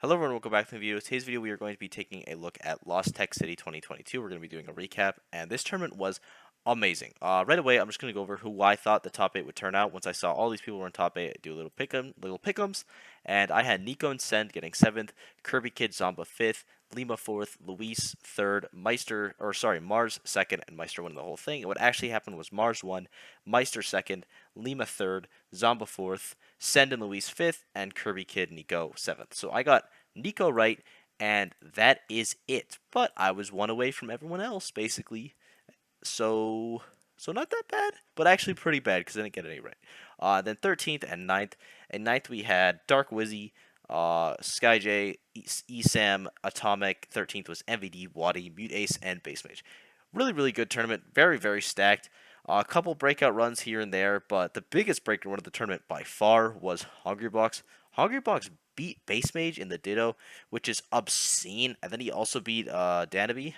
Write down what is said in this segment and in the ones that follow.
Hello everyone, welcome back to the video. Today's video we are going to be taking a look at Lost Tech City 2022. We're going to be doing a recap, and this tournament was amazing. Right away, I'm just going to go over who I thought the top 8 would turn out. Once I saw all these people were in top 8, I do a little pick'ems, and I had Nico and Send getting 7th, Kirby Kid Zomba 5th, Lima 4th, Luis 3rd, Mars 2nd, and Meister won the whole thing. And what actually happened was Mars won, Meister 2nd, Lima 3rd, Zomba 4th, Send and Luis 5th, and Kirby Kid Nico 7th. So I got Nico right, and that is it. But I was one away from everyone else, basically. So not that bad, but actually pretty bad because I didn't get any right. Then 13th and 9th. And 9th we had Dark Wizzy, SkyJ, ESAM, Atomic. 13th was MVD, Waddy, Muteace, and Base Mage. Really, really good tournament. Very, very stacked. A couple breakout runs here and there, but the biggest breakout run of the tournament by far was Hungrybox. Hungrybox beat Base Mage in the Ditto, which is obscene. And then he also beat Danby,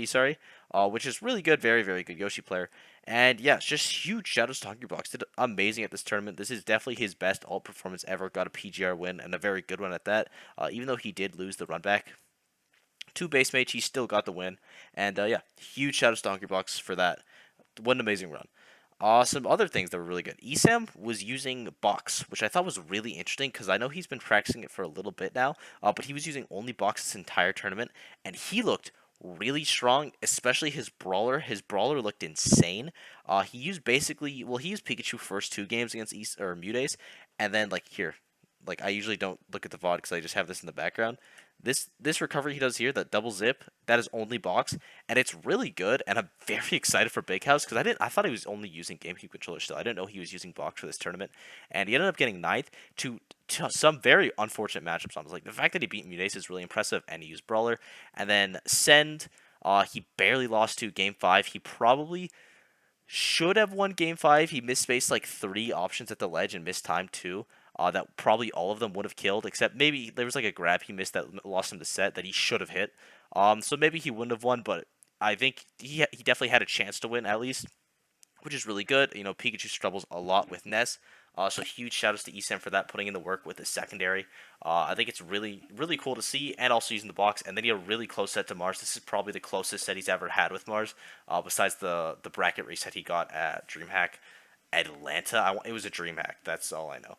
sorry, which is really good. Very, very good Yoshi player. And yeah, just huge shoutouts to Hungrybox. Did amazing at this tournament. This is definitely his best alt performance ever. Got a PGR win and a very good one at that. Even though he did lose the run back to Base Mage, he still got the win. And yeah, huge shoutouts to Hungrybox for that. What an amazing run. Some other things that were really good. Esam was using Box, which I thought was really interesting because I know he's been practicing it for a little bit now, but he was using only Box this entire tournament, and he looked really strong, especially his Brawler. His Brawler looked insane. He used he used Pikachu first 2 games against Muteace, and then I usually don't look at the VOD because I just have this in the background. This recovery he does here, that double zip, that is only Box, and it's really good. And I'm very excited for Big House because I thought he was only using GameCube controller still. I didn't know he was using Box for this tournament, and he ended up getting 9th to some very unfortunate matchups. I was like, the fact that he beat Muteace is really impressive, and he used Brawler, and then Send. He barely lost to Game 5. He probably should have won Game 5. He misspaced like 3 options at the ledge and missed time 2. That probably all of them would have killed, except maybe there was like a grab he missed that lost him the set that he should have hit. So maybe he wouldn't have won, but I think he definitely had a chance to win at least, which is really good. You know, Pikachu struggles a lot with Ness. So huge shoutouts to Esam for that, putting in the work with his secondary. I think it's really, really cool to see, and also using the Box. And then he had a really close set to Mars. This is probably the closest set he's ever had with Mars, besides the bracket reset he got at DreamHack Atlanta. It was a DreamHack. That's all I know.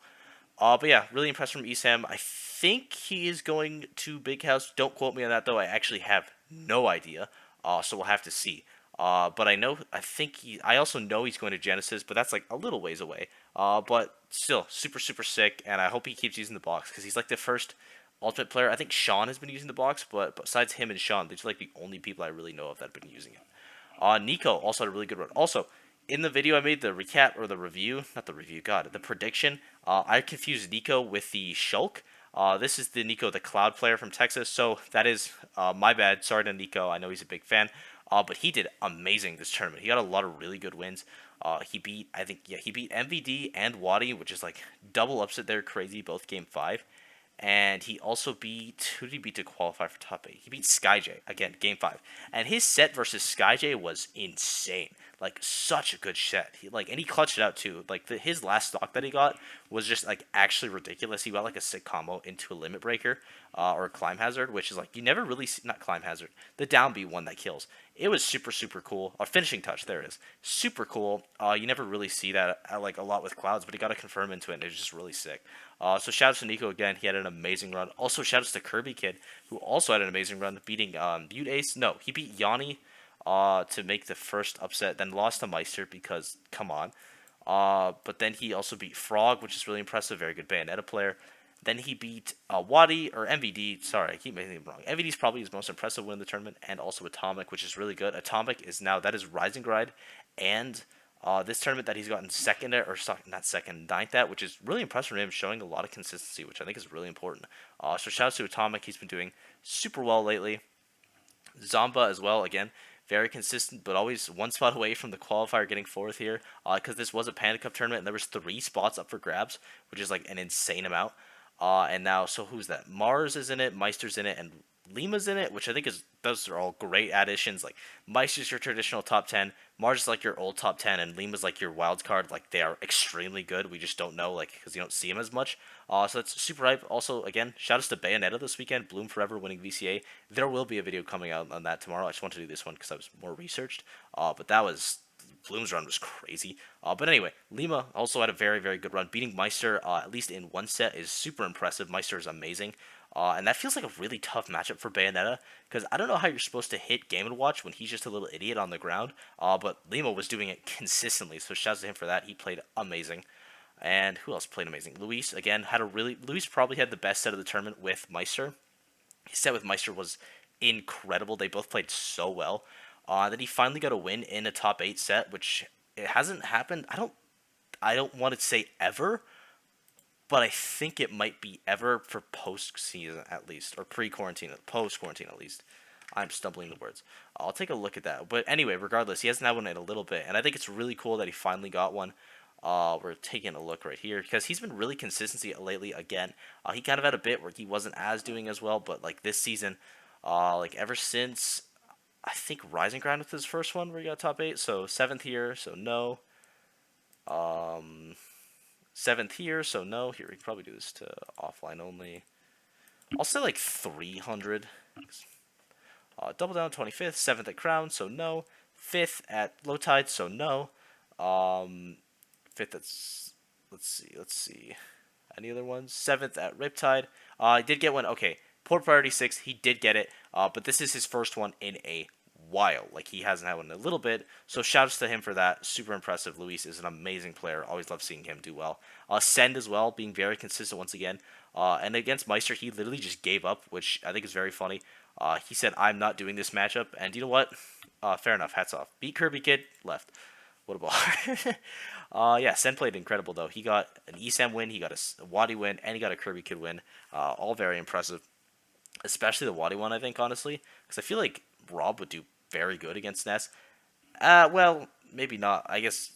But yeah, really impressed from Esam. I think he is going to Big House. Don't quote me on that though. I actually have no idea. So we'll have to see. But I also know he's going to Genesis, but that's like a little ways away. But still, super, super sick, and I hope he keeps using the Box, because he's like the first Ultimate player. I think Sean has been using the Box, but besides him and Sean, these are like the only people I really know of that have been using it. Nico also had a really good run. Also, in the video I made, the recap, or the review, not the review, God, the prediction, I confused Nico with the Shulk. This is the Nico, the Cloud player from Texas, so that is my bad. Sorry to Nico, I know he's a big fan. But he did amazing this tournament. He got a lot of really good wins. He beat MVD and Waddy, which is like double upset there, crazy, both game 5. And he also beat, who did he beat to qualify for top 8? He beat SkyJ, again, game 5. And his set versus SkyJ was insane. Like, such a good set. And he clutched it out too. Like, his last stock that he got was just like actually ridiculous. He got like a sick combo into a limit breaker, or a climb hazard, which is like, you never really see, not climb hazard, the down B one that kills. It was super, super cool. Or finishing touch, there it is. Super cool. You never really see that like a lot with Clouds, but he got a confirm into it, and it was just really sick. So shoutouts to Nico again. He had an amazing run. Also shoutouts to Kirby Kid, who also had an amazing run, beating Muteace. No, he beat Yanni to make the first upset, then lost to Meister because, come on. But then he also beat Frog, which is really impressive. Very good Bayonetta player. Then he beat Waddy, or MVD. Sorry, I keep making it wrong. MVD is probably his most impressive win in the tournament, and also Atomic, which is really good. Atomic is now, that is Rising Ride, and this tournament that he's gotten second at, or not second, ninth at, which is really impressive for him, showing a lot of consistency, which I think is really important. So shout out to Atomic. He's been doing super well lately. Zomba as well, again, very consistent, but always one spot away from the qualifier getting 4th here, because this was a Panda Cup tournament, and there was 3 spots up for grabs, which is like an insane amount. And now, so who's that? Mars is in it, Meister's in it, and Lima's in it, which I think is those are all great additions. Like Meister's your traditional top 10, Mars is like your old top 10, and Lima's like your wild card. Like they are extremely good. We just don't know like because you don't see them as much. So that's super hype. Also, again, shout outs to Bayonetta this weekend. Bloom Forever winning VCA. There will be a video coming out on that tomorrow. I just want to do this one because I was more researched. But that was Bloom's run was crazy. But anyway, Lima also had a very, very good run. Beating Meister, at least in one set, is super impressive. Meister is amazing. And that feels like a really tough matchup for Bayonetta, because I don't know how you're supposed to hit Game & Watch when he's just a little idiot on the ground, but Lima was doing it consistently, so shouts to him for that. He played amazing. And who else played amazing? Luis, again, Luis probably had the best set of the tournament with Meister. His set with Meister was incredible. They both played so well. Then he finally got a win in a top 8 set, which it hasn't happened. I don't want to say ever, but I think it might be ever for post-season at least, or pre-quarantine, post-quarantine at least. I'm stumbling the words. I'll take a look at that. But anyway, regardless, he hasn't had one in a little bit, and I think it's really cool that he finally got one. We're taking a look right here because he's been really consistency lately. Again, he kind of had a bit where he wasn't as doing as well, but like this season, like ever since I think Rising Ground with his first one where he got top 8, so 7th here, so no. Um, 7th here, so no. Here, we can probably do this to offline only. I'll say like 300. Double down 25th, 7th at Crown, so no. 5th at Low Tide, so no. 5th at, let's see. Any other ones? 7th at Riptide. I did get one. Okay, Port Priority 6, he did get it. But this is his first one in a while. Like, he hasn't had one in a little bit. So, shoutouts to him for that. Super impressive. Luis is an amazing player. Always love seeing him do well. Send as well, being very consistent once again. And against Meister, he literally just gave up, which I think is very funny. He said, I'm not doing this matchup. And you know what? Fair enough. Hats off. Beat Kirby Kid. Left. What a ball. Yeah, Sen played incredible, though. He got an ESAM win, he got a Wadi win, and he got a Kirby Kid win. All very impressive. Especially the Wadi one, I think, honestly. Because I feel like Rob would do very good against Ness. Well, maybe not. I guess,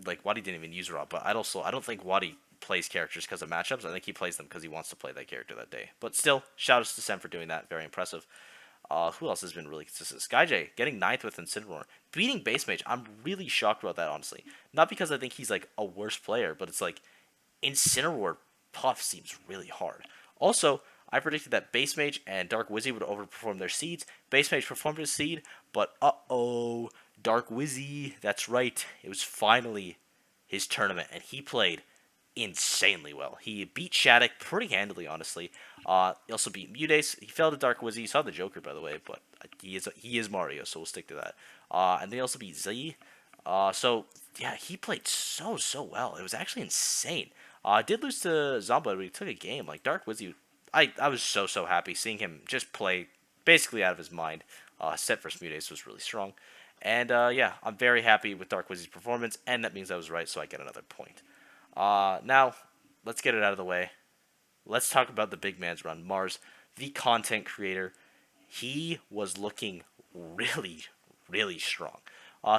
like, Wadi didn't even use Rob, but I don't think Wadi plays characters because of matchups. I think he plays them because he wants to play that character that day. But still, shoutouts to Sen for doing that. Very impressive. Who else has been really consistent? SkyJ getting 9th with Incineroar. Beating Base Mage. I'm really shocked about that, honestly. Not because I think he's like a worse player, but it's like Incineroar Puff seems really hard. Also, I predicted that Base Mage and Dark Wizzy would overperform their seeds. Base Mage performed his seed, but Dark Wizzy, that's right. It was finally his tournament, and he played insanely well. He beat Shattuck pretty handily, honestly. He also beat Muteace. He fell to Dark Wizzy. You saw the Joker, by the way, but he is Mario, so we'll stick to that. And then he also beat Z. So yeah, he played so well. It was actually insane. I did lose to Zomba, but he took a game. Like Dark Wizzy, I was so happy seeing him just play basically out of his mind. Set versus Muteace was really strong. And yeah, I'm very happy with Dark Wizzy's performance, and that means I was right, so I get another point. Now, let's get it out of the way. Let's talk about the big man's run. Mars, the content creator, he was looking really strong.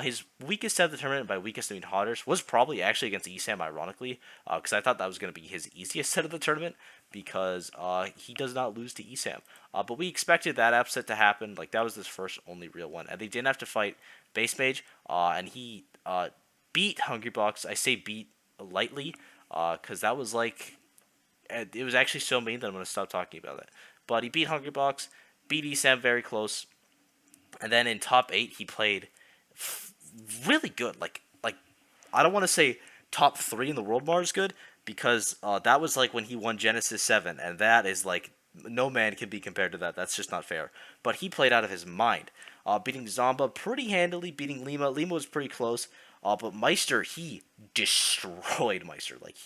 His weakest set of the tournament, by weakest I mean hottest, was probably actually against ESAM, ironically, because I thought that was going to be his easiest set of the tournament, because he does not lose to ESAM. But we expected that upset to happen. Like, that was his first only real one. And they didn't have to fight Base Mage, and he beat Hungrybox. I say beat lightly, because that was like, it was actually so mean that I'm going to stop talking about it. But he beat Hungrybox, beat ESAM very close, and then in top 8 he played really good. Like I don't want to say top 3 in the world Mars good, because that was like when he won Genesis 7, and that is like, no man can be compared to that. That's just not fair. But he played out of his mind, beating Zomba pretty handily, beating Lima. Lima was pretty close, but Meister, he destroyed Meister. Like,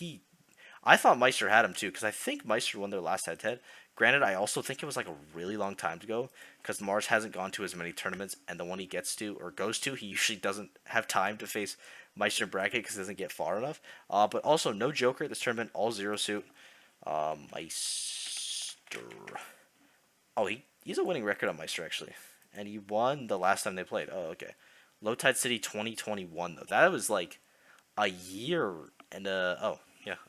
I thought Meister had him too, because I think Meister won their last head-to-head. Granted, I also think it was like a really long time to go, because Mars hasn't gone to as many tournaments, and the one he gets to, or goes to, he usually doesn't have time to face Meister bracket because it doesn't get far enough. But also, no Joker this tournament, all zero suit. Meister. Oh, he's a winning record on Meister, actually. And he won the last time they played. Oh, okay. Low Tide City 2021, though. That was like a year and a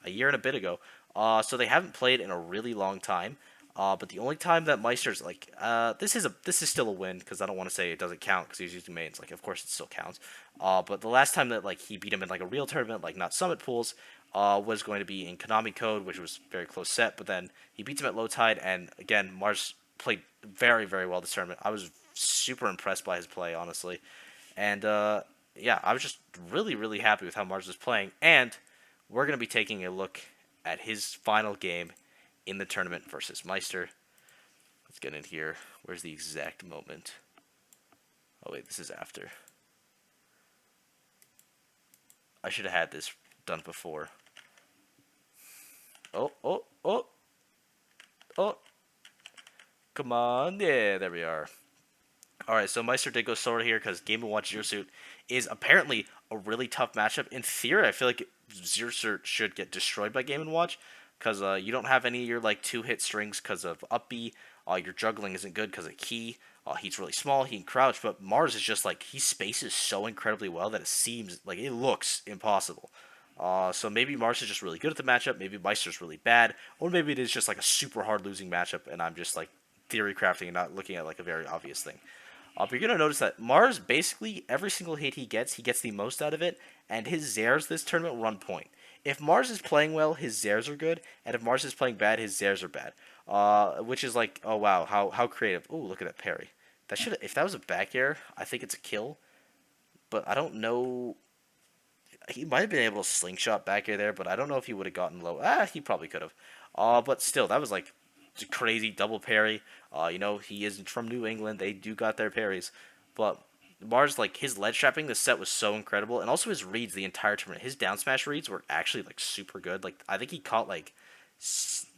year and a bit ago. So they haven't played in a really long time. But the only time that Meister's like, this is still a win because I don't want to say it doesn't count because he's using mains. Like, of course it still counts. But the last time that like he beat him in like a real tournament, like not Summit pools, was going to be in Konami Code, which was very close set. But then he beats him at low tide, and again Mars played very very well this tournament. I was super impressed by his play, honestly, and yeah, I was just really really happy with how Mars was playing. And we're gonna be taking a look at his final game in the tournament versus Meister. Let's get in here. Where's the exact moment? Oh wait, this is after. I should have had this done before. Oh, oh, oh, oh. Come on. Yeah, there we are. Alright, so Meister did go solo here because Game & Watch Zero Suit is apparently a really tough matchup. In theory, I feel like Zero Suit should get destroyed by Game & Watch because you don't have any of your like 2-hit strings because of up B. Your juggling isn't good because of Key. He's really small, he can crouch, but Mars is just like, he spaces so incredibly well that it seems like it looks impossible. So maybe Mars is just really good at the matchup, maybe Meister's really bad, or maybe it is just like a super hard losing matchup and I'm just like theory crafting and not looking at like a very obvious thing. But you're gonna notice that Mars basically every single hit he gets the most out of it, and his Zers this tournament run point. If Mars is playing well, his Zers are good, and if Mars is playing bad, his Zers are bad. Which is like, oh wow, how creative. Ooh, look at that parry. That should if that was a back air, I think it's a kill. But I don't know. He might have been able to slingshot back air there, but I don't know if he would have gotten low. He probably could have. But still, that was like a crazy double parry. He is from New England. They do got their parries. But Mars, like, his ledge trapping this set was so incredible. And also his reads the entire tournament. His down smash reads were actually, like, super good. Like, I think he caught, like,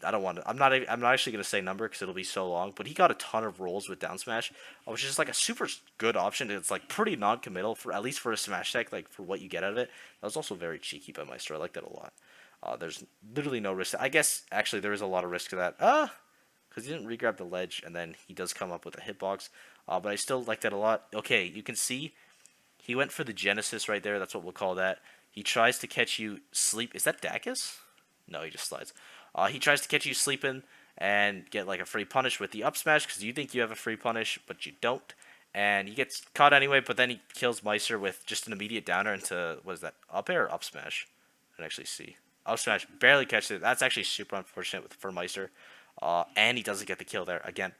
I don't want to. I'm not actually gonna say number because it'll be so long. But he got a ton of rolls with down smash, which is like a super good option. It's like pretty non-committal for at least for a smash tech, like for what you get out of it. That was also very cheeky by Meister. I like that a lot. There's literally no risk. I guess actually there is a lot of risk to that. Because he didn't regrab the ledge and then he does come up with a hitbox. But I still like that a lot. Okay, you can see he went for the Genesis right there. That's what we'll call that. He tries to catch you sleep. Is that Dacus? No, he just slides. He tries to catch you sleeping and get like a free punish with the up smash because you think you have a free punish, but you don't. And he gets caught anyway, but then he kills Meister with just an immediate downer into, what is that, up air or up smash? I can actually see. Up smash, barely catches it. That's actually super unfortunate for Meister. And he doesn't get the kill there. Again,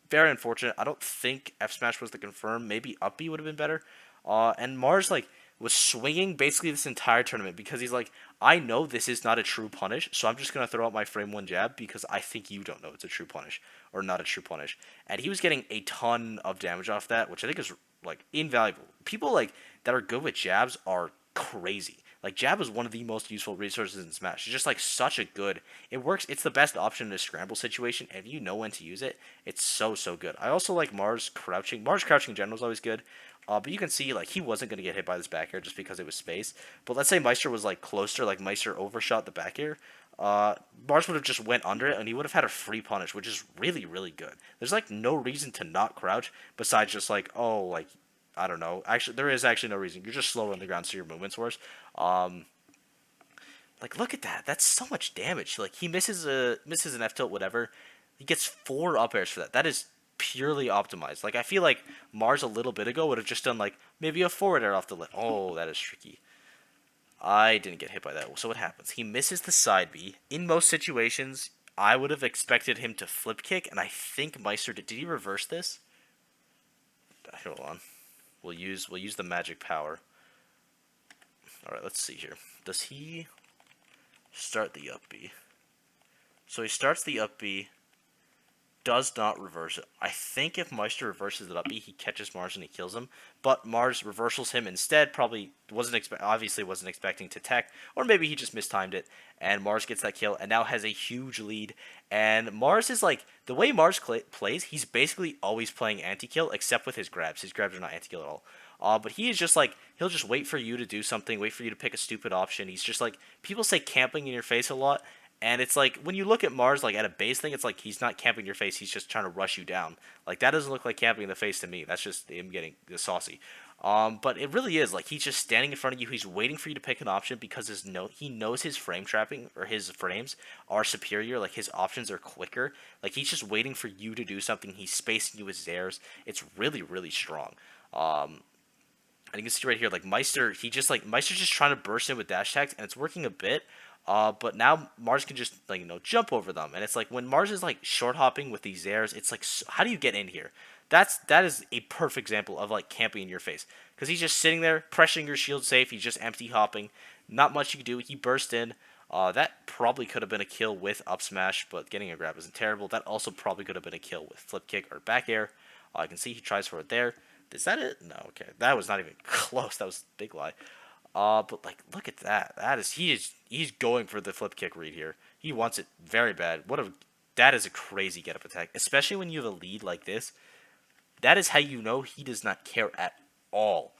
very unfortunate. I don't think F smash was the confirm. Maybe up B would have been better. And Mars, like, was swinging basically this entire tournament because he's like, I know this is not a true punish, so I'm just going to throw out my frame 1 jab because I think you don't know it's a true punish or not a true punish. And he was getting a ton of damage off that, which I think is, like, invaluable. People, like, that are good with jabs are crazy. Like, jab is one of the most useful resources in Smash. It's just, like, such a good... It works. It's the best option in a scramble situation, and if you know when to use it, it's so, so good. I also like Mars crouching. Mars crouching in general is always good. But you can see, like, he wasn't going to get hit by this back air just because it was space. But let's say Meister was, like, closer, like, Meister overshot the back air. Mars would have just went under it, and he would have had a free punish, which is really, really good. There's, like, no reason to not crouch besides just, like, oh, like, I don't know. Actually, there is actually no reason. You're just slower on the ground, so your movement's worse. Like, look at that. That's so much damage. Like, he misses an F tilt, whatever. He gets 4 up airs for that. That is purely optimized. Like, I feel like Mars a little bit ago would have just done, like, maybe a forward air off the lip. Oh, that is tricky. I didn't get hit by that. So what happens? He misses the side B. In most situations, I would have expected him to flip kick, and I think Meister did. Did he reverse this? Hold on. We'll use the magic power. All right, let's see here. Does he start the up B? So he starts the up B, does not reverse it. I think if Meister reverses it up B, he catches Mars and he kills him. But Mars reversals him instead. Probably obviously wasn't expecting to tech, or maybe he just mistimed it. And Mars gets that kill and now has a huge lead. And Mars is like, the way Mars plays, he's basically always playing anti-kill except with his grabs. His grabs are not anti-kill at all. But he is just like, he'll just wait for you to do something, wait for you to pick a stupid option. He's just like, people say camping in your face a lot. And it's like, when you look at Mars, like, at a base thing, it's like, he's not camping your face, he's just trying to rush you down. Like, that doesn't look like camping in the face to me. That's just him getting saucy. But it really is like he's just standing in front of you. He's waiting for you to pick an option because he knows his frame trapping or his frames are superior. Like his options are quicker. Like he's just waiting for you to do something. He's spacing you with Zairs. It's really really strong. And you can see right here, like Meister's just trying to burst in with dash attacks, and it's working a bit. But now Mars can just jump over them, and it's like when Mars is like short hopping with these airs, it's like how do you get in here? That is a perfect example of like camping in your face because he's just sitting there pressuring your shield safe. He's just empty hopping, not much you can do. He burst in. That probably could have been a kill with up smash, but getting a grab isn't terrible. That also probably could have been a kill with flip kick or back air. I can see he tries for it there. Is that it? No, okay. That was not even close. That was a big lie. But like, look at that. He's going for the flip kick read here. He wants it very bad. That is a crazy get up attack, especially when you have a lead like this. That is how you know he does not care at all.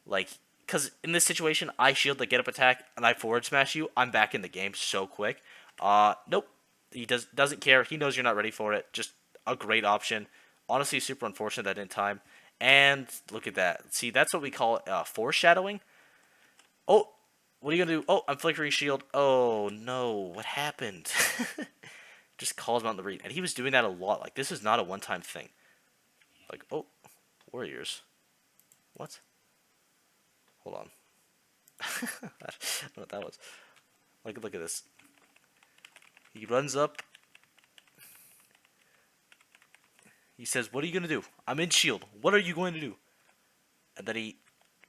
Like, because in this situation, I shield the get up attack and I forward smash you. I'm back in the game so quick. Nope. He doesn't care. He knows you're not ready for it. Just a great option. Honestly, super unfortunate that in time. And look at that. See, that's what we call foreshadowing. Oh, what are you going to do? Oh, I'm flickering shield. Oh, no. What happened? Just calls him out in the read. And he was doing that a lot. Like, this is not a one-time thing. Like, oh, Warriors. What? Hold on. I don't know what that was. Like, look at this. He runs up. He says, what are you going to do? I'm in shield. What are you going to do? And then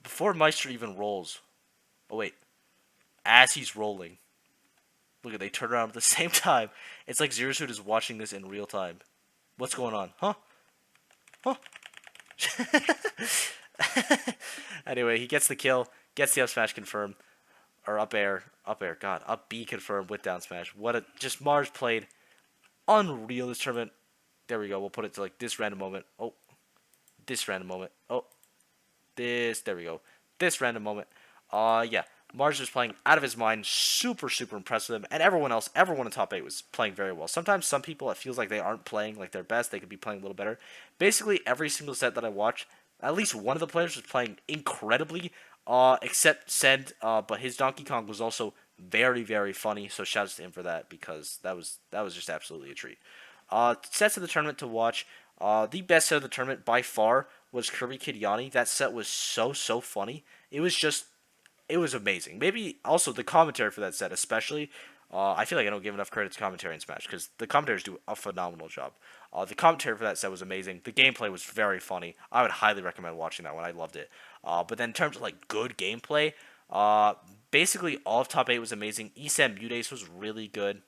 before Meister even rolls. Oh, wait. As he's rolling. Look at, they turn around at the same time. It's like Zero Suit is watching this in real time. What's going on? Huh? Huh? Anyway, he gets the kill. Gets the up smash confirmed. Or up air. God. Up B confirmed with down smash. Just Mars played unreal this tournament. There we go. We'll put it to like this random moment. Oh. This random moment. Oh. There we go. This random moment. Yeah. Mars was playing out of his mind. Super, super impressed with him. And everyone in top 8 was playing very well. Sometimes some people, it feels like they aren't playing like their best. They could be playing a little better. Basically, every single set that I watched, at least one of the players was playing incredibly, except Send, but his Donkey Kong was also very, very funny. So shouts to him for that because that was just absolutely a treat. Sets of the tournament to watch. The best set of the tournament by far was Kirby Kid Yanni. That set was so funny. It was amazing. Maybe also the commentary for that set, especially. I feel like I don't give enough credit to commentary in Smash because the commentators do a phenomenal job. The commentary for that set was amazing. The gameplay was very funny. I would highly recommend watching that one. I loved it. But then in terms of like good gameplay, basically all of top 8 was amazing. ESAM Muteace was really good.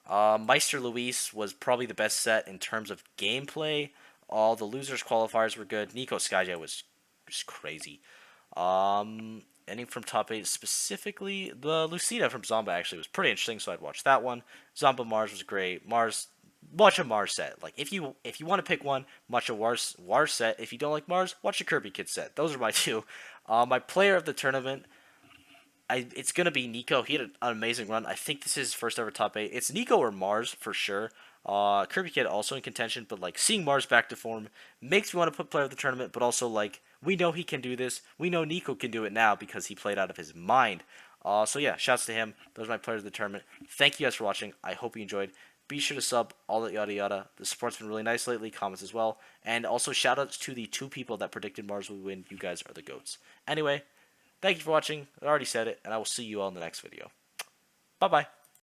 Meister Luis was probably the best set in terms of gameplay. All the losers qualifiers were good. Nico Skyjet was just crazy. Ending from top 8 specifically, the Lucina from Zomba actually was pretty interesting, so I'd watch that one. Zomba Mars was great. Watch a Mars set. Like if you want to pick one, watch a Mars set. If you don't like Mars, watch a Kirby Kid set. Those are my two. My player of the tournament, it's gonna be Nico. He had an amazing run. I think this is his first ever top 8. It's Nico or Mars for sure. Kirby Kid also in contention, but like seeing Mars back to form makes me want to put player of the tournament, but also like we know he can do this. We know Nico can do it now because he played out of his mind. So yeah, shouts to him. Those are my players of the tournament. Thank you guys for watching. I hope you enjoyed. Be sure to sub, all that yada yada. The support's been really nice lately. Comments as well. And also shout outs to the 2 people that predicted Mars would win. You guys are the GOATs. Anyway, thank you for watching. I already said it, and I will see you all in the next video. Bye-bye.